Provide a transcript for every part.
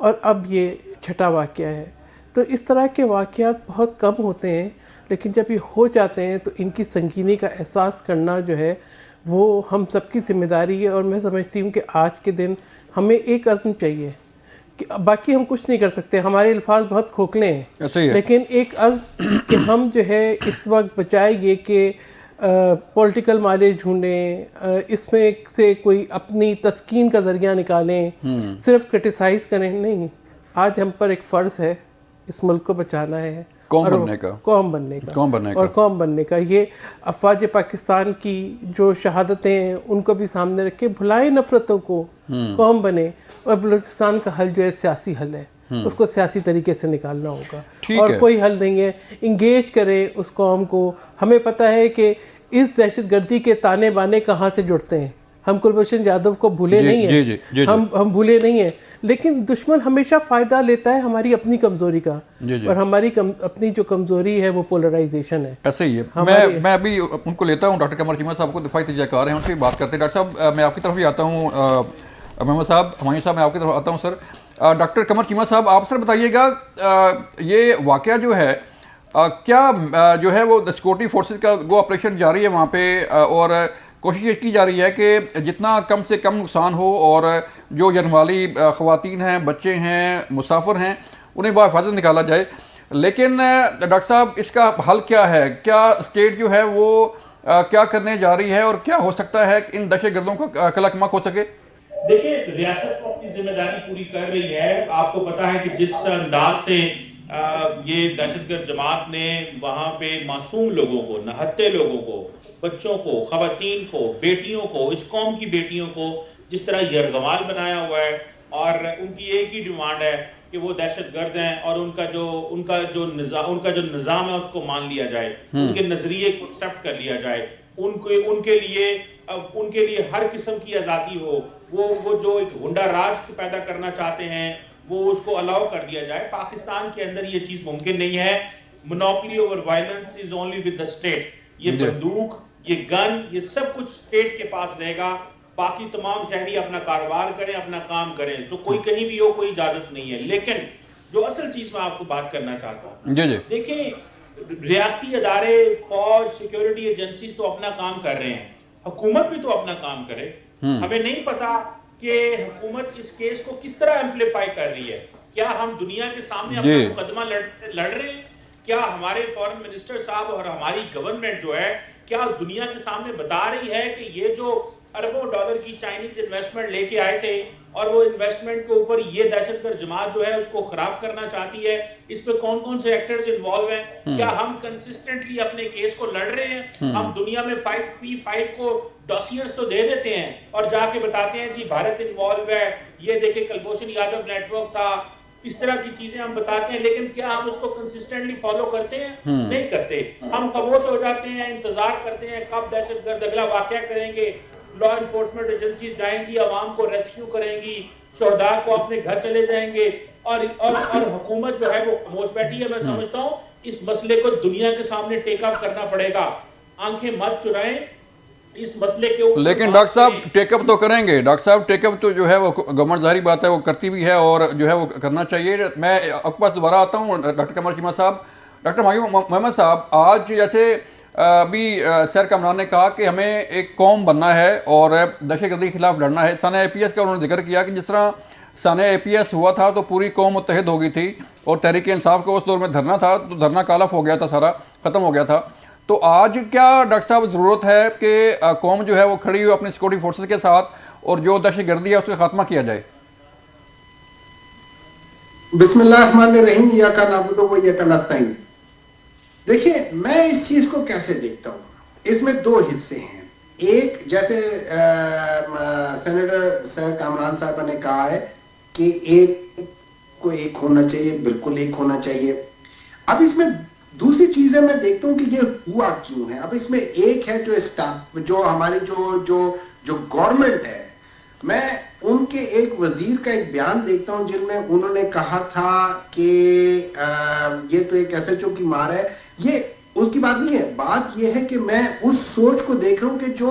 اور اب یہ چھٹا واقعہ ہے. تو اس طرح کے واقعات بہت کم ہوتے ہیں، لیکن جب یہ ہو جاتے ہیں تو ان کی سنگینی کا احساس کرنا جو ہے وہ ہم سب کی ذمہ داری ہے. اور میں سمجھتی ہوں کہ آج کے دن ہمیں ایک عزم چاہیے کہ باقی ہم کچھ نہیں کر سکتے، ہمارے الفاظ بہت کھوکھلے ہیں، لیکن ایک عزم کہ ہم جو ہے اس وقت بچائے یہ کہ پولیٹیکل مائلیج ڈھونڈیں، اس میں سے کوئی اپنی تسکین کا ذریعہ نکالیں، صرف کرٹیسائز کریں. نہیں، آج ہم پر ایک فرض ہے، اس ملک کو بچانا ہے، قوم بننے کا. یہ افواج پاکستان کی جو شہادتیں ہیں ان کو بھی سامنے رکھے، بھلائے نفرتوں کو، قوم بنے. اور بلوچستان کا حل جو ہے سیاسی حل ہے، اس کو سیاسی طریقے سے نکالنا ہوگا، اور کوئی حل نہیں ہے. انگیج کریں اس قوم کو. ہمیں پتہ ہے کہ اس دہشت گردی کے تانے بانے کہاں سے جڑتے ہیں. ہم کلبھوشن جادو کو بھولے نہیں ہیں، ہم بھولے نہیں ہیں، لیکن دشمن ہمیشہ فائدہ لیتا ہے ہماری اپنی کمزوری کا، اور ہماری اپنی جو کمزوری ہے وہ پولرائزیشن ہے. ایسے ہی ہے. میں ابھی ان کو لیتا ہوں، ڈاکٹر قمر چیمہ صاحب کو دفاعی تجزیہ کار ہیں، ان سے بات کرتے ہیں. ڈاکٹر صاحب میں آپ کی طرف بھی آتا ہوں. محمد صاحب، ہمایوں صاحب، میں آپ کی طرف آتا ہوں. سر ڈاکٹر قمر چیمہ صاحب، آپ سر بتائیے گا یہ واقعہ جو ہے کیا جو ہے وہ سیکورٹی فورسز کا وہ آپریشن جاری ہے وہاں پہ، اور کوشش یہ کی جا رہی ہے کہ جتنا کم سے کم نقصان ہو، اور جو جنوالی خواتین ہیں، بچے ہیں، مسافر ہیں، انہیں بحفاظت نکالا جائے. لیکن ڈاکٹر صاحب اس کا حل کیا ہے؟ کیا اسٹیٹ جو ہے وہ کیا کرنے جا رہی ہے، اور کیا ہو سکتا ہے کہ ان دہشت گردوں کا کلا کمک ہو سکے؟ دیکھیں، ریاست کو اپنی ذمہ داری پوری کر رہی ہے. آپ کو پتا ہے کہ جس انداز سے یہ دہشت گرد جماعت نے وہاں پہ معصوم لوگوں کو، نہتے لوگوں کو، بچوں کو، خواتین کو، بیٹیوں کو، اس قوم کی بیٹیوں کو جس طرح یرغمال بنایا ہوا ہے، اور ان کی ایک ہی ڈیمانڈ ہے کہ وہ دہشت گرد ہیں، اور ان کا جو نظام ہے اس کو مان لیا جائے، ان کے نظریے کو ایکسیپٹ کر لیا جائے، ان کے لیے ہر قسم کی آزادی ہو. وہ جو ایک گنڈا راج پیدا کرنا چاہتے ہیں وہ اس کو الاؤ کر دیا جائے. پاکستان کے اندر یہ چیز ممکن نہیں ہے. Monopoly over violence is only with the state. یہ بندوق، یہ گن، یہ سب کچھ اسٹیٹ کے پاس رہے گا. باقی تمام شہری اپنا کاروبار کریں، اپنا کام کریں. سو کوئی کہیں بھی ہو، کوئی اجازت نہیں ہے. لیکن جو اصل چیز میں آپ کو بات کرنا چاہتا ہوں، دیکھیں، ریاستی ادارے، فوج، سیکیورٹی ایجنسیز تو اپنا کام کر رہے ہیں، حکومت بھی تو اپنا کام کرے. ہمیں نہیں پتا کہ حکومت اس کیس کو کس طرح ایمپلیفائی کر رہی ہے. کیا ہم دنیا کے سامنے اپنا مقدمہ لڑ رہے ہیں؟ کیا ہمارے فارن منسٹر صاحب اور ہماری گورنمنٹ جو ہے کیا دنیا کے سامنے بتا رہی ہے کہ یہ جو اربوں ڈالر کی چائنیز انویسٹمنٹ لے کے آئے تھے، اور وہ انویسٹمنٹ کے اوپر یہ دہشت گرد جماعت جو ہے اس کو خراب کرنا چاہتی ہے، اس پہ کون کون سے ایکٹرز انوالو ہیں؟ کیا ہم کنسسٹنٹلی اپنے کیس کو لڑ رہے ہیں؟ ہم دنیا میں P5 کو ڈاسیئرز تو دے دیتے ہیں اور جا کے بتاتے ہیں جی بھارت انوالو ہے، یہ دیکھیں کلبھوشن یادو نیٹ ورک تھا، اس طرح کی چیزیں ہم بتاتے ہیں. لیکن کیا ہم اس کو کنسسٹنٹلی فالو کرتے ہیں؟ نہیں کرتے. ہم خاموش ہو جاتے ہیں، انتظار کرتے ہیں کب دہشت گرد اگلا واقعہ کریں گے. لا انفورسمنٹ ایجنسیز جائیں گی، عوام کو ریسکیو کریں گی، شہداء کو اپنے گھر چلے جائیں گے، اور حکومت جو ہے وہ خاموش بیٹھی ہے. میں سمجھتا ہوں اس مسئلے کو دنیا کے سامنے ٹیک اپ کرنا پڑے گا. آنکھیں مت چرائیں اس مسئلے کے اوپر. لیکن ڈاکٹر صاحب ٹیک اپ تو کریں گے. ڈاکٹر صاحب ٹیک اپ تو جو ہے وہ گورنمنٹ ظاہری بات ہے وہ کرتی بھی ہے، اور جو ہے وہ کرنا چاہیے. میں آپ کے پاس دوبارہ آتا ہوں ڈاکٹر قمر چیمہ صاحب. ڈاکٹر محمد صاحب، آج جیسے ابھی سیر کامران نے کہا کہ ہمیں ایک قوم بننا ہے اور دہشت گردی کے خلاف لڑنا ہے. سانحہ APS کا انہوں نے ذکر کیا کہ جس طرح سانحہ APS ہوا تھا تو پوری قوم متحد ہو گئی تھی، اور تحریک انصاف کا اس دور میں دھرنا تھا تو دھرنا کالف ہو گیا تھا، سارا ختم ہو گیا تھا. تو آج کیا ڈاکٹر صاحب ضرورت ہے کہ قوم جو ہے وہ کھڑی ہو اپنی سیکورٹی فورسز کے ساتھ، اور جو دہشت گردی ہے اس کا خاتمہ کیا جائے؟ بسم اللہ الرحمن الرحیم. ایاک نعبد و ایاک نستعین. دیکھیں، میں اس چیز کو کیسے دیکھتا ہوں. اس میں دو حصے ہیں. ایک، جیسے سینیٹر سیر کامران صاحب نے کہا ہے کہ ایک کو ایک ہونا چاہیے، بالکل ایک ہونا چاہیے. اب اس میں دوسری چیزیں میں دیکھتا ہوں کہ یہ ہوا کیوں ہے. اب اس میں ایک ہے جو ہماری جو گورنمنٹ ہے، میں ان کے ایک وزیر کا ایک بیان دیکھتا ہوں جن میں انہوں نے کہا تھا کہ یہ تو ایک SHO کی مار ہے. یہ اس کی بات نہیں ہے. بات یہ ہے کہ میں اس سوچ کو دیکھ رہا ہوں کہ جو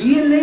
BLA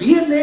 BLA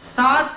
7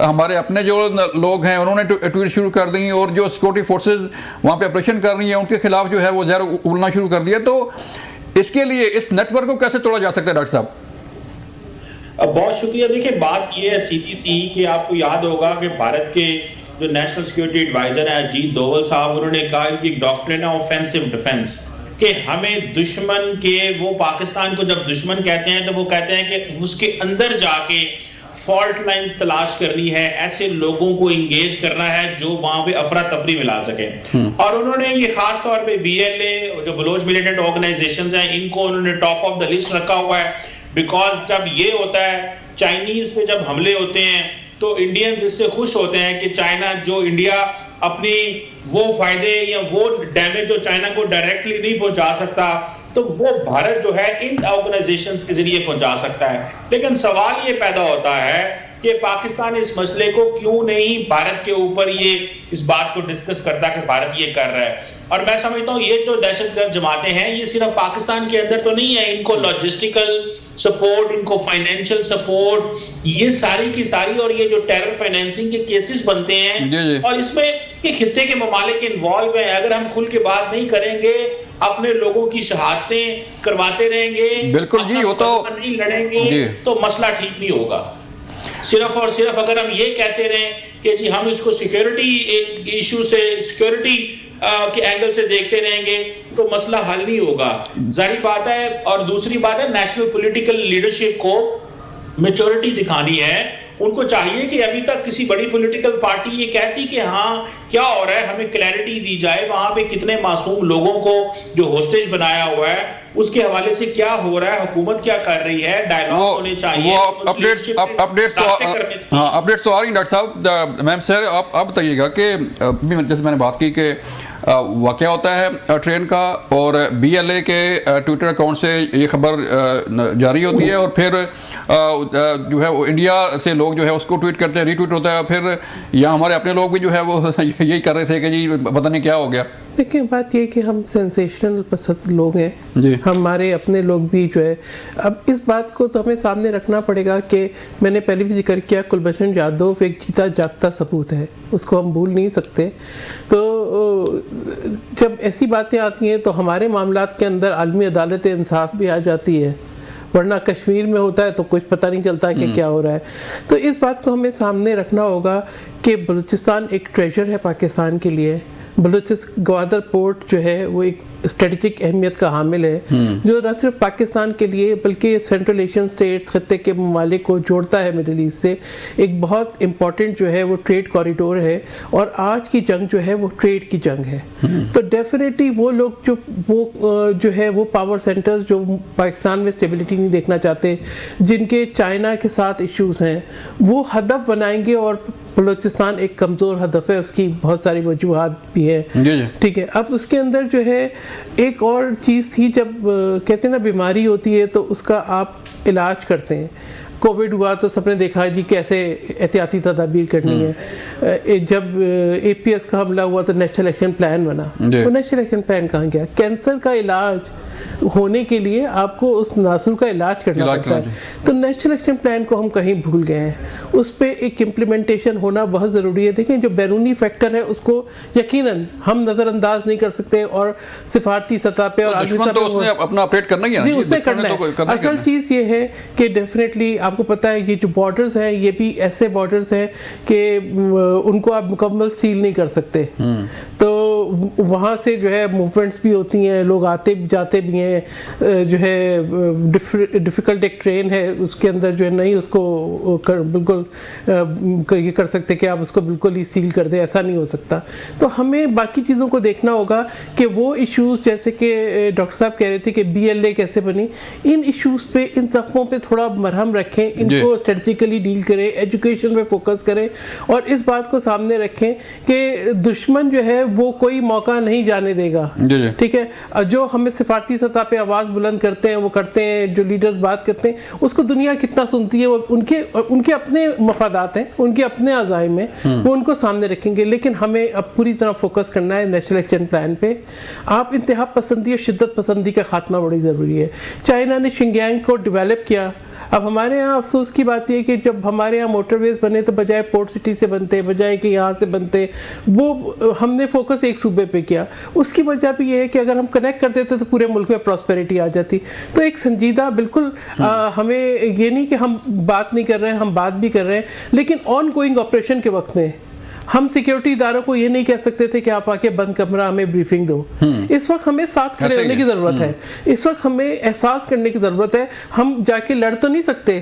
ہمارے اپنے جو لوگ ہیں انہوں نے ٹویٹ شروع کر دی اور جو سیکورٹی فورسز وہاں پہ آپریشن کر رہی ہیں ان کے خلاف جو ہے وہ زہر اگلنا شروع کر دیا. تو اس کے لیے اس نیٹ ورک کو کیسے توڑا جا سکتا ہے ڈاکٹر صاحب؟ بہت شکریہ. دیکھیں بات یہ ہے سیدھی سی کہ آپ کو یاد ہوگا کہ بھارت کے جو نیشنل سیکورٹی ایڈوائزر ہیں اجیت دوول صاحب, انہوں نے کہا کہ ڈاکٹرن ہے آفینسو ڈیفense, کہ ہمیں دشمن کے, وہ پاکستان کو جب دشمن کہتے ہیں تو وہ کہتے ہیں کہ اس کے اندر جا کے فالٹ لائنز تلاش کرنی ہے, ایسے لوگوں کو انگیج کرنا ہے جو وہاں پہ افراتفری میں لا سکیں. اور انہوں نے یہ خاص طور پہ BLA جو بلوچ ملیٹنٹ آرگنائزیشنز ہیں ان کو انہوں نے ٹاپ آف دا لسٹ رکھا ہوا ہے, بیکاز جب یہ ہوتا ہے چائنیز پہ جب حملے ہوتے ہیں تو انڈینز اس سے خوش ہوتے ہیں کہ چائنا جو انڈیا اپنی وہ فائدے یا وہ ڈیمیج جو چائنا کو ڈائریکٹلی نہیں پہنچا سکتا تو وہ بھارت جو ہے ان آرگنائزیشنز کے ذریعے پہنچا سکتا ہے. لیکن سوال یہ پیدا ہوتا ہے کہ پاکستان اس مسئلے کو کیوں نہیں بھارت کے اوپر یہ اس بات کو ڈسکس کرتا کہ بھارت یہ کر رہا ہے. اور میں سمجھتا ہوں یہ جو دہشت گرد جماعتیں ہیں یہ صرف پاکستان کے اندر تو نہیں ہے, ان کو لاجسٹیکل سپورٹ, ان کو فائنینشل سپورٹ, یہ ساری کی ساری, اور یہ جو ٹیرر فائنینسنگ کے کیسز بنتے ہیں اور اس میں یہ خطے کے ممالک انوالو ہیں. اگر ہم کھل کے بات نہیں کریں گے, اپنے لوگوں کی شہادتیں کرواتے رہیں گے, بالکل جی, وہ تو نہیں لڑیں گے تو مسئلہ ٹھیک نہیں ہوگا. صرف اور صرف اگر ہم یہ کہتے رہیں کہ جی ہم اس کو سیکیورٹی ایشو سے, سیکیورٹی کے اینگل سے دیکھتے رہیں گے تو مسئلہ حل نہیں ہوگا. ظاہری بات ہے. اور دوسری بات ہے نیشنل پولیٹیکل لیڈرشپ کو میچورٹی دکھانی ہے. ان کو چاہیے کہ ابھی تک کسی بڑی پولیٹیکل پارٹی یہ کہتی کہ ہاں کیا ہو رہا ہے, ہمیں کلیئرٹی دی جائے, وہاں پہ کتنے معصوم لوگوں کو جو ہوسٹیج بنایا ہوا ہے اس کے حوالے سے کیا ہو رہا ہے, حکومت کیا کر رہی ہے, ڈائیلاگ ہونے چاہیے. اپڈیٹس تو آ رہی ہیں ڈاکٹر صاحب. میم سر آپ بتائیے گا کہ جیسے میں نے بات کی کہ واقعہ ہوتا ہے ٹرین کا اور BLA کے ٹویٹر اکاؤنٹ سے یہ خبر جاری ہوتی ہے اور پھر جو ہے وہ انڈیا سے لوگ جو ہے اس کو ٹویٹ کرتے ہیں, ری ٹویٹ ہوتا ہے, پھر یہاں ہمارے اپنے لوگ بھی جو ہے وہ یہی کر رہے تھے کہ جی پتہ نہیں کیا ہو گیا. دیکھیں بات یہ کہ ہم سینسیشنل پسند لوگ ہیں جی, ہمارے اپنے لوگ بھی جو ہے. اب اس بات کو تو ہمیں سامنے رکھنا پڑے گا کہ میں نے پہلے بھی ذکر کیا کلبھشن جادھو ایک جیتا جاگتا ثبوت ہے, اس کو ہم بھول نہیں سکتے. تو جب ایسی باتیں آتی ہیں تو ہمارے معاملات کے اندر عالمی عدالت انصاف بھی آ جاتی ہے, ورنہ کشمیر میں ہوتا ہے تو کچھ پتہ نہیں چلتا کہ کیا ہو رہا ہے. تو اس بات کو ہمیں سامنے رکھنا ہوگا کہ بلوچستان ایک ٹریجر ہے پاکستان کے لیے. گوادر پورٹ جو ہے وہ ایک اسٹریٹجک اہمیت کا حامل ہے جو نہ صرف پاکستان کے لیے بلکہ سینٹرل ایشین سٹیٹس خطے کے ممالک کو جوڑتا ہے مڈل ایسٹ سے. ایک بہت امپورٹنٹ جو ہے وہ ٹریڈ کوریڈور ہے اور آج کی جنگ جو ہے وہ ٹریڈ کی جنگ ہے. تو ڈیفینیٹلی وہ لوگ جو ہے وہ پاور سینٹرز جو پاکستان میں اسٹیبلٹی نہیں دیکھنا چاہتے, جن کے چائنا کے ساتھ ایشوز ہیں, وہ ہدف بنائیں گے. اور بلوچستان ایک کمزور ہدف ہے, اس کی بہت ساری وجوہات بھی ہے, ٹھیک ہے. اب اس کے اندر جو ہے ایک اور چیز تھی, جب کہتے ہیں نا بیماری ہوتی ہے تو اس کا آپ علاج کرتے ہیں. کووڈ ہوا تو سب نے دیکھا جی کیسے احتیاطی تدابیر کرنی ہے. جب APS کا حملہ ہوا تو نیشنل ایکشن پلان بنا, تو نیشنل ایکشن پلان کہاں گیا؟ کینسر کا علاج ہونے کے لیے آپ کو اس ناسور کا علاج کرنا پڑتا ہے. تو نیشنل ایکشن پلان کو ہم کہیں بھول گئے ہیں, اس پہ ایک امپلیمنٹیشن ہونا بہت ضروری ہے. دیکھیں جو بیرونی فیکٹر ہے اس کو یقیناً ہم نظر انداز نہیں کر سکتے, اور سفارتی سطح پہ اور عالمی سطح پہ اپنا اپڈیٹ کرنا ہی ہے, اس نے کرنا ہے. اصل چیز یہ ہے کہ ڈیفینیٹلی آپ کو پتہ ہے یہ جو بارڈرز ہیں یہ بھی ایسے بارڈرز ہیں کہ ان کو آپ مکمل سیل نہیں کر سکتے. تو وہاں سے جو ہے موومنٹس بھی ہوتی ہیں, لوگ آتے جاتے بھی ہیں. جو ہے ڈیفیکلٹ ایک ٹرین ہے, اس کے اندر جو ہے نہیں اس کو بالکل یہ کر سکتے کہ آپ اس کو بالکل ہی سیل کر دیں, ایسا نہیں ہو سکتا. تو ہمیں باقی چیزوں کو دیکھنا ہوگا کہ وہ ایشوز جیسے کہ ڈاکٹر صاحب کہہ رہے تھے کہ BLA کیسے بنی, ان ایشوز پہ, ان زخموں پہ تھوڑا مرہم رکھیں, ان کو اسٹریٹجیکلی ڈیل کریں, ایجوکیشن پہ فوکس کریں, اور اس بات کو سامنے رکھیں کہ دشمن جو ہے وہ کوئی موقع نہیں جانے دے گا, ٹھیک ہے. جو ہمیں سفارتی سطح پہ آواز بلند کرتے ہیں, وہ کرتے ہیں, جو لیڈرز بات کرتے ہیں, اس کو دنیا کتنا سنتی ہے, وہ ان کے اپنے مفادات ہیں, ان کے اپنے عزائم ہیں, وہ ان کو سامنے رکھیں گے. لیکن ہمیں اب پوری طرح فوکس کرنا ہے نیشنل ایکشن پلان پہ. آپ انتہا پسندی اور شدت پسندی کا خاتمہ بڑی ضروری ہے. چائنا نے شنگیانگ کو ڈیولپ کیا, اب ہمارے یہاں افسوس کی بات یہ ہے کہ جب ہمارے یہاں موٹر ویز بنے تو بجائے پورٹ سٹی سے بنتے، بجائے کہ یہاں سے بنتے، وہ ہم نے فوکس ایک صوبے پہ کیا. اس کی وجہ بھی یہ ہے کہ اگر ہم کنیکٹ کر دیتے تو پورے ملک میں پراسپیرٹی آ جاتی. تو ایک سنجیدہ بالکل ہمیں یہ نہیں کہ ہم بات نہیں کر رہے ہیں، ہم بات بھی کر رہے ہیں، لیکن آن گوئنگ آپریشن کے وقت میں ہم سیکیورٹی اداروں کو یہ نہیں کہہ سکتے تھے کہ آپ آ کے بند کمرہ ہمیں بریفنگ دو. اس وقت ہمیں ساتھ کھڑے ہونے کی ضرورت ہے. اس وقت ہمیں احساس کرنے کی ضرورت ہے. ہم جا کے لڑ تو نہیں سکتے،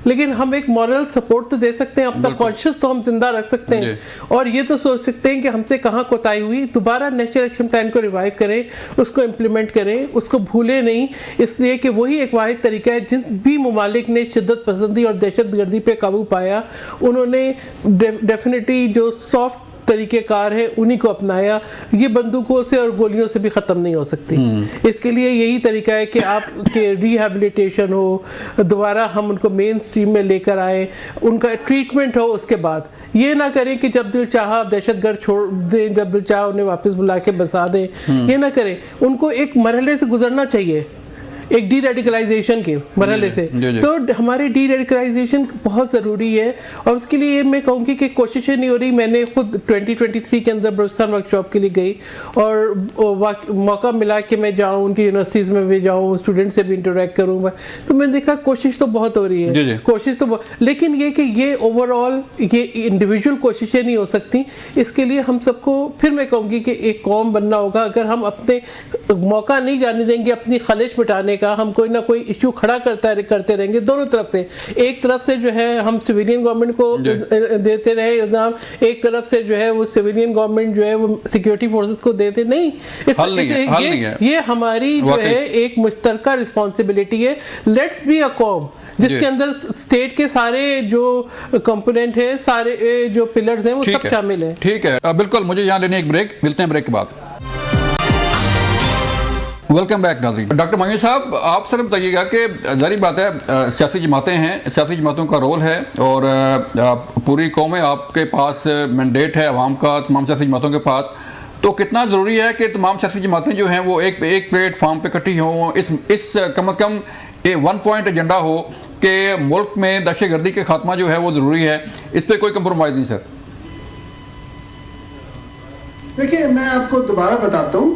لیکن ہم ایک مورل سپورٹ تو دے سکتے ہیں، اپنا کانشیس تو ہم زندہ رکھ سکتے ہیں، اور یہ تو سوچ سکتے ہیں کہ ہم سے کہاں کوتاہی ہوئی. دوبارہ نیشنل ایکشن پلان کو ریوائیو کریں، اس کو امپلیمنٹ کریں، اس کو بھولیں نہیں، اس لیے کہ وہی ایک واحد طریقہ ہے. جن بھی ممالک نے شدت پسندی اور دہشت گردی پہ قابو پایا، انہوں نے ڈیفینیٹلی جو سافٹ طریقہ کار ہے انہی کو اپنایا. یہ بندوقوں سے اور گولیوں سے بھی ختم نہیں ہو سکتی. اس کے لیے یہی طریقہ ہے کہ آپ کے ریہیبلیٹیشن ہو، دوبارہ ہم ان کو مین سٹریم میں لے کر آئیں، ان کا ٹریٹمنٹ ہو. اس کے بعد یہ نہ کریں کہ جب دل چاہا دہشت گرد چھوڑ دیں، جب دل چاہا انہیں واپس بلا کے بسا دیں. یہ نہ کریں. ان کو ایک مرحلے سے گزرنا چاہیے، ایک ڈی ریڈیکلائزیشن کے مرحلے سے. تو ہماری ڈی ریڈیکلائزیشن بہت ضروری ہے، اور اس کے لیے میں کہوں گی کہ کوششیں نہیں ہو رہی. میں نے خود 2023 کے اندر بلوچستان ورک شاپ کے لیے گئی، اور موقع ملا کہ میں جاؤں ان کی یونیورسٹیز میں بھی جاؤں، اسٹوڈنٹ سے بھی انٹریکٹ کروں. تو میں نے دیکھا کوشش تو بہت ہو رہی ہے، کوشش تو لیکن یہ کہ یہ اوور آل یہ انڈیویجول کوششیں نہیں ہو سکتی. اس کے لیے ہم سب کو پھر میں کہوں گی کہ ایک قوم بننا ہوگا. اگر ہم اپنے موقع نہیں جانے دیں گے اپنی خلش مٹانے کا، ہم کوئی نہ کوئی ایشو کھڑا کرتے رہیں گے دونوں طرف سے. ایک طرف سے جو ہے ہم سویلین گورنمنٹ کو دیتے رہے الزام، ایک طرف سے جو ہے وہ سویلین گورنمنٹ جو ہے وہ سیکیورٹی فورسز کو دیتے نہیں. یہ ہماری جو ہے ایک مشترکہ رسپانسبلٹی ہے. لیٹس بی اے قوم جس کے اندر اسٹیٹ کے سارے جو کمپوننٹ ہیں، سارے جو پلرز ہیں وہ سب شامل ہیں. ٹھیک ہے، بالکل. مجھے یہاں لینے ایک بریک، ملتے ہیں بریک کے بعد. ویلکم بیک ناظرین. ڈاکٹر معین صاحب، آپ سر بتائیے گا کہ ظاہری بات ہے سیاسی جماعتیں ہیں، سیاسی جماعتوں کا رول ہے، اور پوری قوم ہے، آپ کے پاس مینڈیٹ ہے عوام کا تمام سیاسی جماعتوں کے پاس. تو کتنا ضروری ہے کہ تمام سیاسی جماعتیں جو ہیں وہ ایک پلیٹ فارم پہ اکٹھی ہوں، اس کم از کم 1 پوائنٹ ایجنڈا ہو کہ ملک میں دہشت گردی کے خاتمہ جو ہے وہ ضروری ہے. اس پہ کوئی کمپرومائز نہیں سر. دیکھیے میں آپ کو دوبارہ بتاتا ہوں،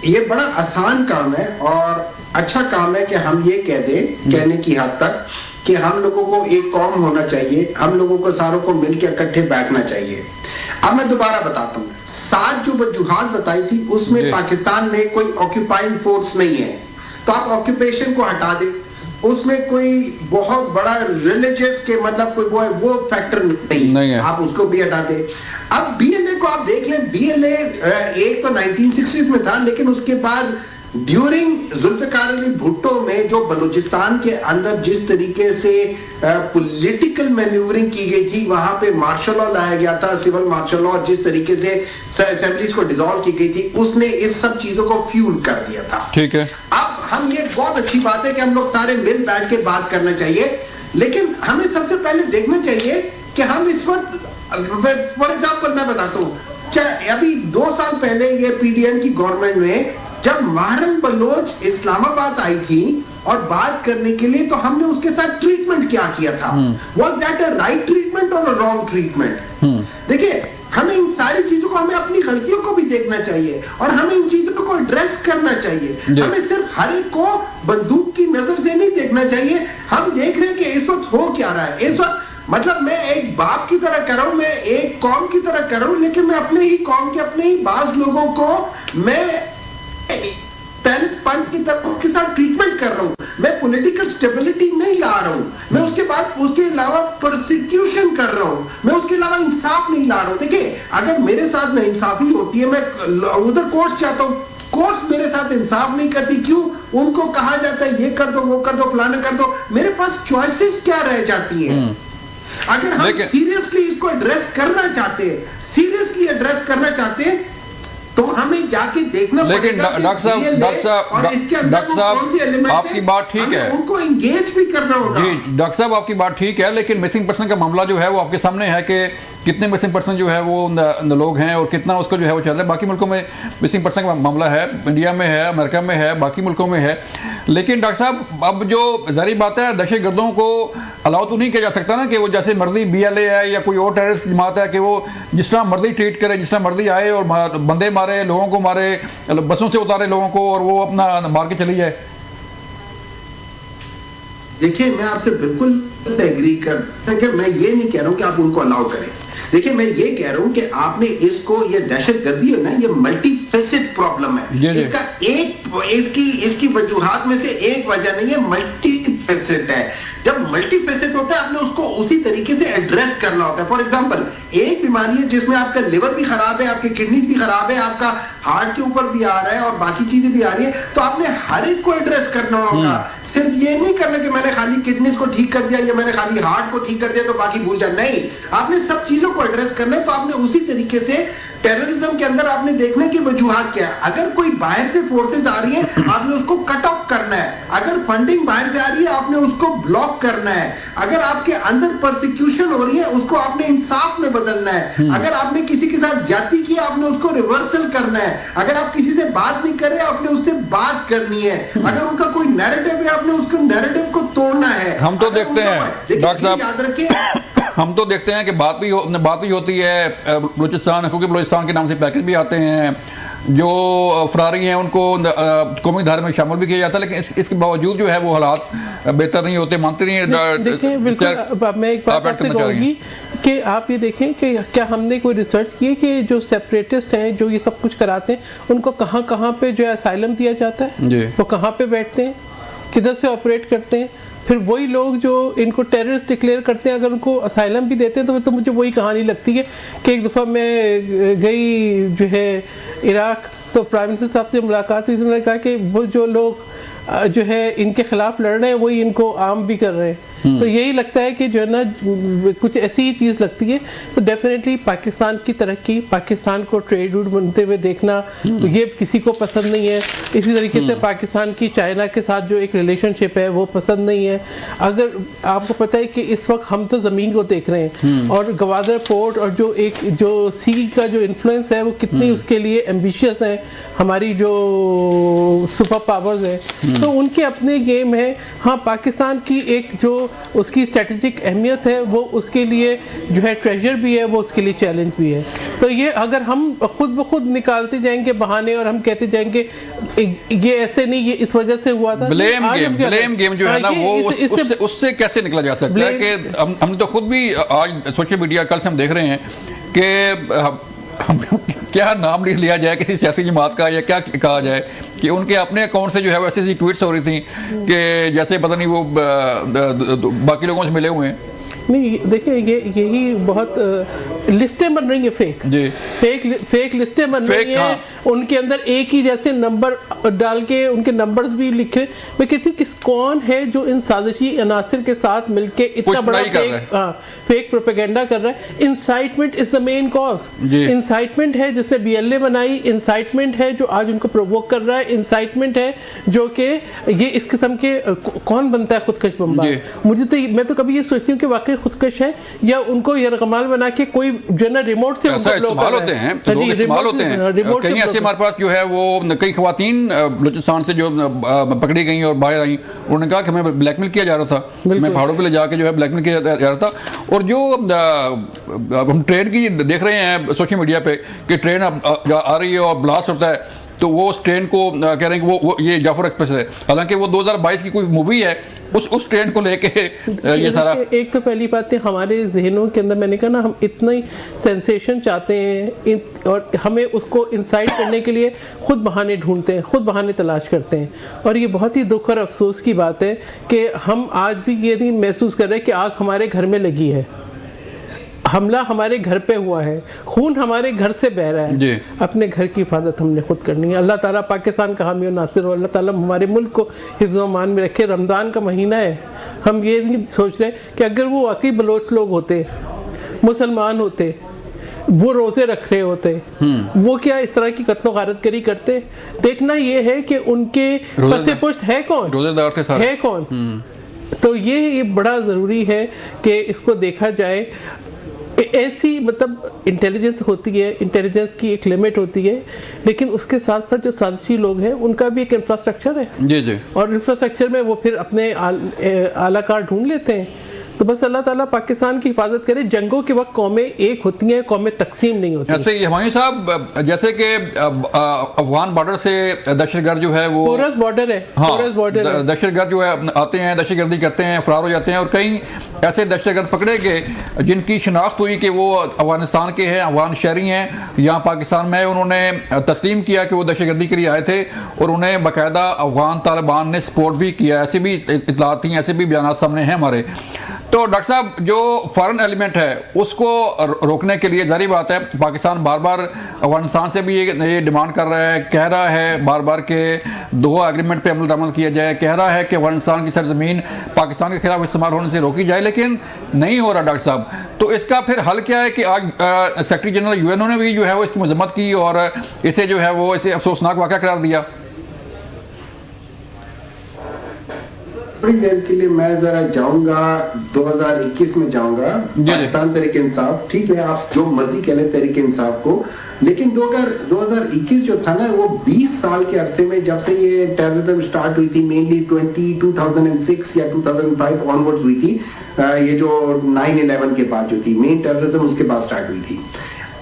یہ بڑا آسان کام ہے اور اچھا کام ہے کہ ہم یہ کہہ دیں کہنے کی حد تک کہ ہم لوگوں کو ایک قوم ہونا چاہیے، ہم لوگوں کو ساروں کو مل کے اکٹھے بیٹھنا چاہیے. اب میں دوبارہ بتاتا ہوں، 7 جو وجوہات بتائی تھی اس میں پاکستان میں کوئی آکیوپائنگ فورس نہیں ہے، تو آپ آکیوپیشن کو ہٹا دیں. اس میں کوئی بہت بڑا ریلیجس کے مطلب کوئی وہ فیکٹر نہیں ہے، آپ اس کو بھی ہٹا دیں. اب بی ایل اے کو آپ دیکھ لیں، بی ایل اے ایک تو 1960 میں تھا، لیکن اس کے بعد ڈیورنگ ذوالفقار علی بھٹو میں جو بلوچستان کے اندر جس طریقے سے پولیٹیکل مینیورنگ کی گئی تھی، وہاں پہ مارشل لا لایا گیا تھا، سول مارشل لا، جس طریقے سے اسمبلیز کو ڈیزالو کی گئی تھی، اس نے اس سب چیزوں کو فیول کر دیا تھا. ٹھیک ہے، اب ہم یہ بہت اچھی بات ہے کہ ہم لوگ سارے مل بیٹھ کے بات کرنا چاہیے، لیکن ہمیں سب سے پہلے دیکھنا چاہیے کہ ہم اس وقت فار ایگزامپل میں بتاتا ہوں، ابھی 2 سال پہلے یہ پی ڈی ایم کی گورنمنٹ میں جب محرم بلوچ اسلام آباد آئی تھی اور بات کرنے کے لیے، تو ہم نے اس کے ساتھ ٹریٹمنٹ کیا تھا. Was that a right treatment اور رانگ ٹریٹمنٹ؟ دیکھیے ہمیں ان ساری چیزوں کو، ہمیں اپنی غلطیوں کو بھی دیکھنا چاہیے اور ہمیں ان چیزوں کو ایڈریس کرنا چاہیے. ہمیں صرف ہر ایک کو بندوق کی نظر سے نہیں دیکھنا چاہیے. ہم دیکھ رہے ہیں کہ اس وقت ہو کیا رہا ہے. اس وقت مطلب میں ایک باپ کی طرح کر رہا ہوں، میں ایک قوم کی طرح کر رہا ہوں، لیکن میں اپنے ہی قوم کے اپنے ہی بعض لوگوں کو میں پہلے پنٹ کی طرح کے ساتھ ٹریٹمنٹ کر رہا ہوں. میں پولیٹیکل سٹیبلٹی نہیں لا رہا ہوں، میں اس کے بعد اس کے علاوہ پرسیکیوشن کر رہا ہوں، میں اس کے علاوہ انصاف نہیں لا رہا ہوں. دیکھیں اگر میرے ساتھ نہ انصافی ہوتی ہے، میں ادھر کورٹس جاتا ہوں، کورٹس میرے ساتھ انصاف نہیں کرتی. کیوں؟ ان کو کہا جاتا ہے یہ کر دو، وہ کر دو، فلانا کر دو. میرے پاس چوائسز کیا رہ جاتی ہیں؟ اگر ہم سیریسلی اس کو ایڈریس کرنا چاہتے ہیں تو ہمیں جا کے دیکھنا پڑے گا. لیکن ڈاکٹر صاحب آپ کی بات ٹھیک ہے، ان کو انگیج بھی کرنا ہوگا. جی ڈاکٹر صاحب آپ کی بات ٹھیک ہے، لیکن مسنگ پرسن کا معاملہ جو ہے وہ آپ کے سامنے ہے کہ کتنے مسنگ پرسن جو ہے وہ لوگ ہیں اور کتنا اس کا جو ہے وہ چل رہا ہے. باقی ملکوں میں مسنگ پرسن کا معاملہ ہے, انڈیا میں ہے, امریکہ میں ہے, باقی ملکوں میں ہے. لیکن ڈاکٹر صاحب اب جو ظاہری بات ہے دہشت گردوں کو الاؤ تو نہیں کیا جا سکتا نا کہ وہ جیسے مرضی BLA ہے یا کوئی اور ٹیررسٹ جماعت ہے کہ وہ جس طرح مرضی ٹریٹ کرے, جس طرح مرضی آئے اور بندے مارے, لوگوں کو مارے, بسوں سے اتارے لوگوں کو اور وہ اپنا مار کے چلی جائے. دیکھیں میں آپ سے بالکل ایگری کرتا ہوں کہ میں یہ نہیں کہہ رہا ہوں کہ آپ ان کو الاؤ کریں. دیکھیں میں یہ کہہ رہا ہوں کہ آپ نے اس کو, یہ دہشت گردی ہے نا, یہ ملٹی فیسٹ پرابلم ہے. اس کا ایک اس کی وجوہات میں سے ایک وجہ نہیں ہے, ملٹی فیسٹ ہے. جب ملٹی فیسٹ ہوتا ہے آپ نے اس کو اسی طریقے سے ایڈریس کرنا ہوتا ہے. فار ایگزامپل ایک بیماری ہے جس میں آپ کا لیور بھی خراب ہے, آپ کے کڈنیز بھی خراب ہے, آپ کا ہارٹ کے اوپر بھی آ رہا ہے اور باقی چیزیں بھی آ رہی ہیں, تو آپ نے ہر ایک کو ایڈریس کرنا ہوگا. صرف یہ نہیں کرنا کہ میں نے خالی کڈنیز کو ٹھیک کر دیا یا میں نے خالی ہارٹ کو ٹھیک کر دیا تو باقی بھول جائے. نہیں, آپ نے سب چیزوں کو ایڈریس کرنا ہے. تو آپ نے اسی طریقے سے ٹیررزم کے اندر آپ نے دیکھنے کی وجوہات کیا ہے. اگر کوئی باہر سے فورسز آ رہی ہیں آپ نے اس کو کٹ آف کرنا ہے. اگر فنڈنگ باہر سے آ رہی ہے آپ نے اس کو بلاک کرنا ہے. اگر آپ کے اندر پرسیکیوشن ہو رہی ہے اس کو آپ نے انصاف میں بدلنا ہے. اگر آپ نے کسی کے ساتھ زیادتی کی آپ نے اس کو ریورسل کرنا ہے. اگر آپ کسی سے بات نہیں کر رہے آپ نے اس سے بات کرنی ہے. اگر ان کا کوئی نیریٹو ہے آپ نے اس کو نیریٹو کو توڑنا ہے. ہم تو دیکھتے ہیں ڈاکٹر صاحب, یاد رکھیں ہم تو دیکھتے ہیں کہ بات بھی ہوتی ہے بلوچستان, کیونکہ بلوچستان کے نام سے پیکج بھی آتے ہیں, جو فراری ہیں ان کو قومی دھارے میں شامل بھی کیا جاتا ہے, لیکن اس کے باوجود جو ہے وہ حالات بہتر نہیں ہوتے, مانتے نہیں ہیں. دیکھیں بالکل میں ایک بات آپ سے کہوں گی کہ آپ یہ دیکھیں کہ کیا ہم نے کوئی ریسرچ کی ہے کہ جو سیپریٹسٹ ہیں جو یہ سب کچھ کراتے ہیں ان کو کہاں کہاں پہ جو ہے اسائلم دیا جاتا ہے, وہ کہاں پہ بیٹھتے ہیں, کدھر سے آپریٹ کرتے ہیں. پھر وہی لوگ جو ان کو ٹیررسٹ ڈکلیئر کرتے ہیں اگر ان کو اسائلم بھی دیتے ہیں تو مجھے وہی کہانی لگتی ہے کہ ایک دفعہ میں گئی جو ہے عراق, تو پرائم منسٹر صاحب سے ملاقات ہوئی, انہوں نے کہا کہ وہ جو لوگ جو ہے ان کے خلاف لڑ رہے ہیں وہی ان کو عام بھی کر رہے ہیں. تو یہی لگتا ہے کہ جو ہے نا کچھ ایسی ہی چیز لگتی ہے. تو ڈیفینیٹلی پاکستان کی ترقی, پاکستان کو ٹریڈ روٹ بنتے ہوئے دیکھنا یہ کسی کو پسند نہیں ہے. اسی طریقے سے پاکستان کی چائنا کے ساتھ جو ایک ریلیشن شپ ہے وہ پسند نہیں ہے. اگر آپ کو پتہ ہے کہ اس وقت ہم تو زمین کو دیکھ رہے ہیں اور گوادر پورٹ اور جو سی کا جو انفلوئنس ہے وہ کتنی اس کے لیے ایمبیشیس ہیں, ہماری جو سپر پاورز ہیں, تو ان کے اپنے گیم ہے. ہاں پاکستان کی ایک جو اس کی اسٹریٹجک اہمیت ہے وہ اس کے لیے جو ہے ٹریجر بھی ہے, وہ اس کے لیے چیلنج بھی ہے. تو یہ اگر ہم خود بخود نکالتے جائیں گے بہانے اور ہم کہتے جائیں گے یہ ایسے نہیں, یہ اس وجہ سے ہوا تھا, بلیم گیم جو ہے نا وہ اس سے کیسے نکلا جا سکتا ہے کہ ہم نے تو خود بھی آج سوشل میڈیا کل سے ہم دیکھ رہے ہیں کہ کیا نام لیا جائے کسی سیاسی جماعت کا یا کیا کہا جائے کہ ان کے اپنے اکاؤنٹ سے جو ہے ایسی ٹویٹس ہو رہی تھیں کہ جیسے پتہ نہیں وہ باقی لوگوں سے ملے ہوئے ہیں. نہیں دیکھیں یہی بہت لسٹیں بن رہی ہیں, فیک لسٹیں بن رہی ہیں. ان کے اندر ایک ہی جیسے نمبر ڈال کے ان کے نمبرز بھی لکھے. میں کہتی ہوں کون ہے جو ان سازشی عناصر کے ساتھ مل کے اتنا بڑا فیک پروپیگنڈا کر رہا ہے. انسائٹمنٹ از دا مین کاز. انسائٹمنٹ ہے جس نے BLA بنائی, انسائٹمنٹ ہے جو آج ان کو پرووک کر رہا ہے, انسائٹمنٹ ہے جو کہ یہ اس قسم کے کون بنتا ہے خودکش بمبار. مجھے تو میں تو کبھی یہ سوچتی ہوں کہ واقعی خودکش ہے یا ان کو یرغمال بنا کے کوئی جو نا ریموٹ سے استعمال ہوتے ہیں, لوگ استعمال ہوتے ہیں. کہیں ایسے ہمارے پاس جو ہے وہ کئی خواتین بلوچستان سے جو پکڑی گئیں اور باہر آئیں, انہوں نے کہا کہ ہمیں بلیک میل کیا جا رہا تھا, میں پہاڑوں پہ لے جا کے جو ہے بلیک میل کیا جا رہا تھا. اور جو ہم ٹرین کی دیکھ رہے ہیں سوشل میڈیا پہ کہ ٹرین آ رہی ہے اور بلاسٹ ہوتا ہے تو وہ اس ٹرین کو کہہ رہے ہیں کہ وہ یہ جعفر ایکسپریس ہے, حالانکہ وہ 2022 کی کوئی مووی ہے. اس ٹرین کو لے کے یہ سارا ایک تو پہلی بات ہے ہمارے ذہنوں کے اندر, میں نے کہا نا ہم اتنا ہی سینسیشن چاہتے ہیں اور ہمیں اس کو انسائٹ کرنے کے لیے خود بہانے ڈھونڈتے ہیں, خود بہانے تلاش کرتے ہیں. اور یہ بہت ہی دکھ اور افسوس کی بات ہے کہ ہم آج بھی یہ نہیں محسوس کر رہے کہ آگ ہمارے گھر میں لگی ہے, حملہ ہمارے گھر پہ ہوا ہے, خون ہمارے گھر سے بہ رہا ہے. اپنے گھر کی حفاظت ہم نے خود کرنی ہے. اللہ تعالیٰ پاکستان کا حامی و ناصر ہو, اللہ تعالیٰ ہمارے ملک کو حفظ و امان میں رکھے. رمضان کا مہینہ ہے, ہم یہ نہیں سوچ رہے کہ اگر وہ واقعی بلوچ لوگ ہوتے, مسلمان ہوتے, وہ روزے رکھ رہے ہوتے, وہ کیا اس طرح کی قتل و غارت گری کرتے؟ دیکھنا یہ ہے کہ ان کے پس پشت ہے کون, روزے دار تھے سارے, ہے کون. تو یہ بڑا ضروری ہے کہ اس کو دیکھا جائے. ایسی مطلب انٹیلیجنس ہوتی ہے, انٹیلیجنس کی ایک لمٹ ہوتی ہے, لیکن اس کے ساتھ ساتھ جو سازشی لوگ ہیں ان کا بھی ایک انفراسٹرکچر ہے. جی جی, اور انفراسٹرکچر میں وہ پھر اپنے اعلیٰ کار ڈھونڈ لیتے ہیں. تو بس اللہ تعالیٰ پاکستان کی حفاظت کرے. جنگوں کے وقت قومیں ایک ہوتی ہیں, قومیں تقسیم نہیں ہوتی. ایسے ہی ہمایوں صاحب, جیسے کہ افغان بارڈر سے دہشت گرد جو ہے وہ پورس بارڈر ہے, ہاں دہشت گرد جو ہے آتے ہیں, دہشت گردی کرتے ہیں, فرار ہو جاتے ہیں, اور کئی ایسے دہشت گرد پکڑے گئے جن کی شناخت ہوئی کہ وہ افغانستان کے ہیں, افغان شہری ہیں, یہاں پاکستان میں انہوں نے تسلیم کیا کہ وہ دہشت گردی کے لیے آئے تھے, اور انہیں باقاعدہ افغان طالبان نے سپورٹ بھی کیا. ایسی بھی اطلاعات تھیں, ایسے بھی بیانات سامنے ہیں ہمارے. تو ڈاکٹر صاحب, جو فارن ایلیمنٹ ہے اس کو روکنے کے لیے ظاہری بات ہے پاکستان بار بار افغانستان سے بھی یہ ڈیمانڈ کر رہا ہے, کہہ رہا ہے بار بار کہ دوحہ ایگریمنٹ پہ عمل درآمد کیا جائے, کہہ رہا ہے کہ افغانستان کی سرزمین پاکستان کے خلاف استعمال ہونے سے روکی جائے, لیکن نہیں ہو رہا ڈاکٹر صاحب. تو اس کا پھر حل کیا ہے کہ آج سیکرٹری جنرل یو این او نے بھی جو ہے وہ اس کی مذمت کی اور اسے جو ہے وہ اسے افسوسناک واقعہ قرار دیا. تھوڑی دیر کے لیے میں ذرا جاؤں گا 2021 میں جاؤں گا, پاکستان تحریک انصاف. ٹھیک ہے, آپ جو مرضی کہہ لیں تحریک انصاف کو, لیکن 2021 جو تھا نا وہ 20 سال کے عرصے میں جب سے یہ ٹیررزم سٹارٹ ہوئی تھی, مینلی 2006 یا 2005 آنورڈز ہوئی تھی, یہ جو 9/11 کے بعد جو تھی مین ٹیررزم اس کے بعد سٹارٹ ہوئی تھی,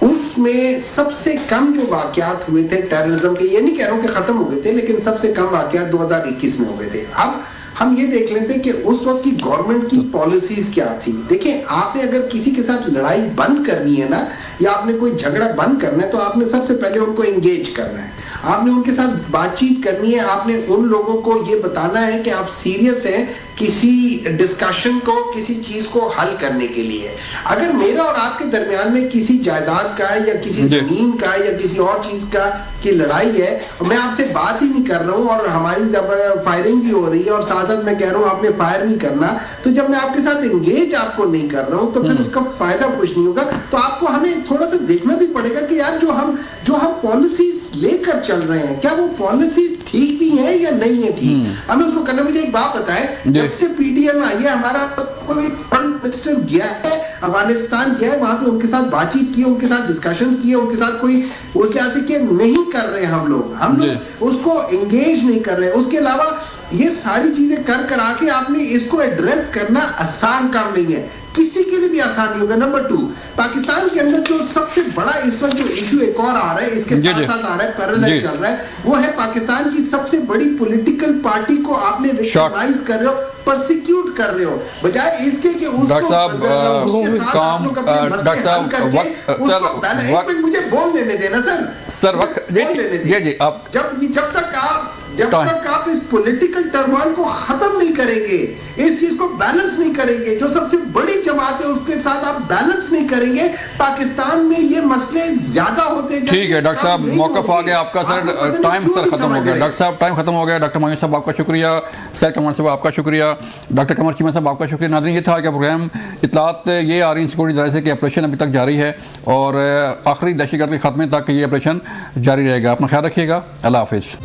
اس میں سب سے کم جو واقعات ہوئے تھے ٹیررزم کے, یہ نہیں کہہ رہا ہوں کہ ختم ہو گئے تھے, لیکن سب سے کم واقعات 2021 میں ہو گئے تھے. اب ہم یہ دیکھ لیتے ہیں کہ اس وقت کی گورنمنٹ کی پالیسیز کیا تھی. دیکھیں, آپ نے اگر کسی کے ساتھ لڑائی بند کرنی ہے نا, یا آپ نے کوئی جھگڑا بند کرنا ہے, تو آپ نے سب سے پہلے ان کو انگیج کرنا ہے, آپ نے ان کے ساتھ بات چیت کرنی ہے, آپ نے ان لوگوں کو یہ بتانا ہے کہ آپ سیریس ہیں کسی ڈسکشن کو, کسی چیز کو حل کرنے کے لیے. اگر میرا اور آپ کے درمیان میں کسی جائیداد کا یا کسی زمین کا یا کسی اور چیز کا کی لڑائی ہے, میں آپ سے بات ہی نہیں کر رہا ہوں اور ہماری فائرنگ بھی ہو رہی ہے اور ساتھ ساتھ میں کہہ رہا ہوں آپ نے فائر نہیں کرنا, تو جب میں آپ کے ساتھ انگیج آپ کو نہیں کر رہا ہوں تو پھر اس کا فائدہ کچھ نہیں ہوگا. تو آپ کو ہمیں تھوڑا سا دیکھنا بھی پڑے گا کہ یار جو ہم پالیسیز لے کر چل رہے ہیں, کیا وہ پالیسیز ٹھیک بھی ہیں یا نہیں ہے ٹھیک. ہمیں اس کو کرنا. مجھے ایک بات بتائیں, جب سے پی ڈی ایم آئی ہے, ہمارا کوئی فرنٹ منسٹر گیا ہے افغانستان, گیا ہے وہاں پہ ان کے ساتھ بات چیت کی, ان کے ساتھ ڈسکشنز کی, ان کے ساتھ کوئی اس لحاظ سے کہ نہیں کر رہے ہم لوگ اس کو انگیج نہیں کر رہے. اس کے علاوہ یہ ساری چیزیں کر آ کے آپ نے اس کو ایڈریس کرنا آسان کام نہیں ہے, کسی کے لیے بھی آسان نہیں ہوگا. نمبر 2, پاکستان کے اندر جو سب سے بڑا اس وقت جو ایشو ایک اور آ رہا ہے, اس کے ساتھ ساتھ آ رہا ہے, پیرالل چل رہا ہے, وہ ہے پاکستان کی سب سے بڑی پولیٹیکل پارٹی کو آپ نے وکٹمائز کر رہے ہو, پرسیکیوٹ کر رہے ہو, بجائے اس کے کہ اس کو مجھے بول دینے دینا سر, جب تک آپ اس پولیٹیکل ٹرموائل کو ختم نہیں کریں گے, اس چیز کو بیلنس نہیں کریں گے, جو سب سے بڑی جماعت ہے اس کے ساتھ آپ بیلنس نہیں کریں گے, پاکستان میں یہ مسئلے زیادہ ہوتے جائیں گے. ٹھیک ہے ڈاکٹر صاحب, موقف آ گیا آپ کا سر, ٹائم سر ختم ہو گیا. ڈاکٹر صاحب ٹائم ختم ہو گیا. ڈاکٹر مایوں صاحب آپ کا شکریہ, سر قمر صاحب آپ کا شکریہ, ڈاکٹر قمر چیمہ صاحب آپ کا شکریہ. ناظرین, یہ تھا کہ پروگرام اطلاعات یہ آ رہی ہیں سیکورٹی ادارے سے کہ آپریشن ابھی تک جاری ہے اور آخری دہشت گردی خاتمے تک یہ آپریشن جاری رہے گا. اپنا خیال رکھیے گا. اللہ حافظ.